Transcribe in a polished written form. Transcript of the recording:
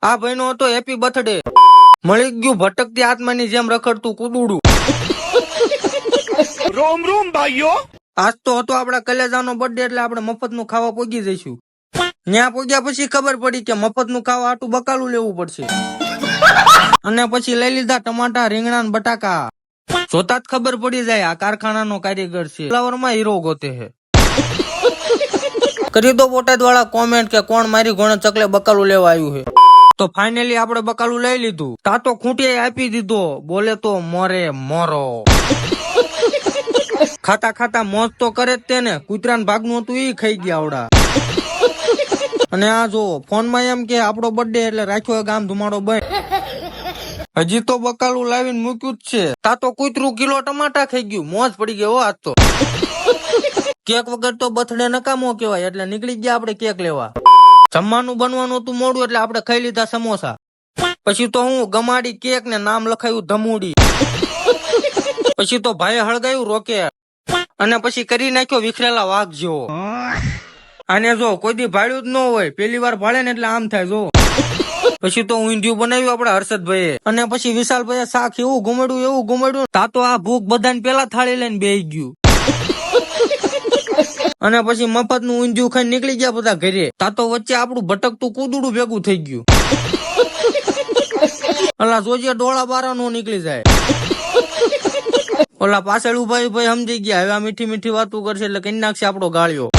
આ ભાઈનો હતો હેપી બર્થડે. મળી ગયું ભટકતી આત્માની જેમ રખડતું કુદુડું. રોમ રોમ ભાઈઓ. આજ તો હતો આપડા કલેજાનો બર્થડે એટલે આપણે મફતનું ખાવા પોગી જઈશું. ત્યાં પોગ્યા પછી ખબર પડી કે મફતનું ખાવા આટલું બકાલું લેવું પડશે. અને પછી લઈ લીધા ટમાટા, રીંગણા ને બટાકા. જોતા જ ખબર પડી જાય આ કારખાનાનો કારીગર છે. ફ્લાવરમાં હીરો ગોતે છે. કરી દો બોટાદ વાળા કોમેન્ટ કે કોણ મારી ઘોડે ચકલે બકાલું લેવા આવ્યું છે. તો ફાઇનલી આપણે બકાલું લઈ લીધું. તાતો ખૂંટીએ આપી દીધો. બોલે તો મોરે મોરો. ખાતા ખાતા મોજ તો કરે જ તેને. કૂતરાને ભાગનું હતું ઈ ખાઈ ગયા આવડા. અને આ જો ફોનમાં એમ કે આપણો બર્થડે એટલે રાખ્યો ગામ ધુમાડો બંધ. હજી તો બકાલું લાવીને મૂક્યું જ છે. તાતો કૂતરું કિલો ટમાટા ખાઈ ગયું. મોજ પડી ગયો આજ તો. કેક વગર તો બર્થડે નકામો કહેવાય એટલે નીકળી ગયા આપણે કેક લેવા. જમવાનું બનવાનું હતું મોડું એટલે આપણે ખાઈ લીધા સમોસા. પછી તો હું ગમાડી કેક ને નામ લખાયું ધમુડી. પછી તો ભાઈએ હળગાયું રોકેટ. અને પછી કરી નાખ્યો વિખરેલા વાઘ જેવો. આને જો કોઈ દી ભાડ્યું જ ન હોય, પેલી વાર ભાડે ને એટલે આમ થાય જો. પછી તો ઊંધિયું બનાવ્યું આપડા હર્ષદભાઈએ. અને પછી વિશાલભાઈએ શાક એવું ઘુમાડ્યું. તાતો આ ભૂખ બધાને પેલા થાળી લઈને બેસી ગયું. અને પછી મફત નું ઊંધિયું ખાઈને નીકળી ગયા બધા ઘરે. તાતો વચ્ચે આપણું ભટકતું કુદડું ભેગું થઈ ગયું. અલા જોજે ડોળા બારા નો નીકળી જાય. ઓલા પાછળ ઉભા ભાઈ સમજી ગયા હવે આ મીઠી મીઠી વાતો કરશે એટલે કઈ નાખશે આપણો ગાળ્યો.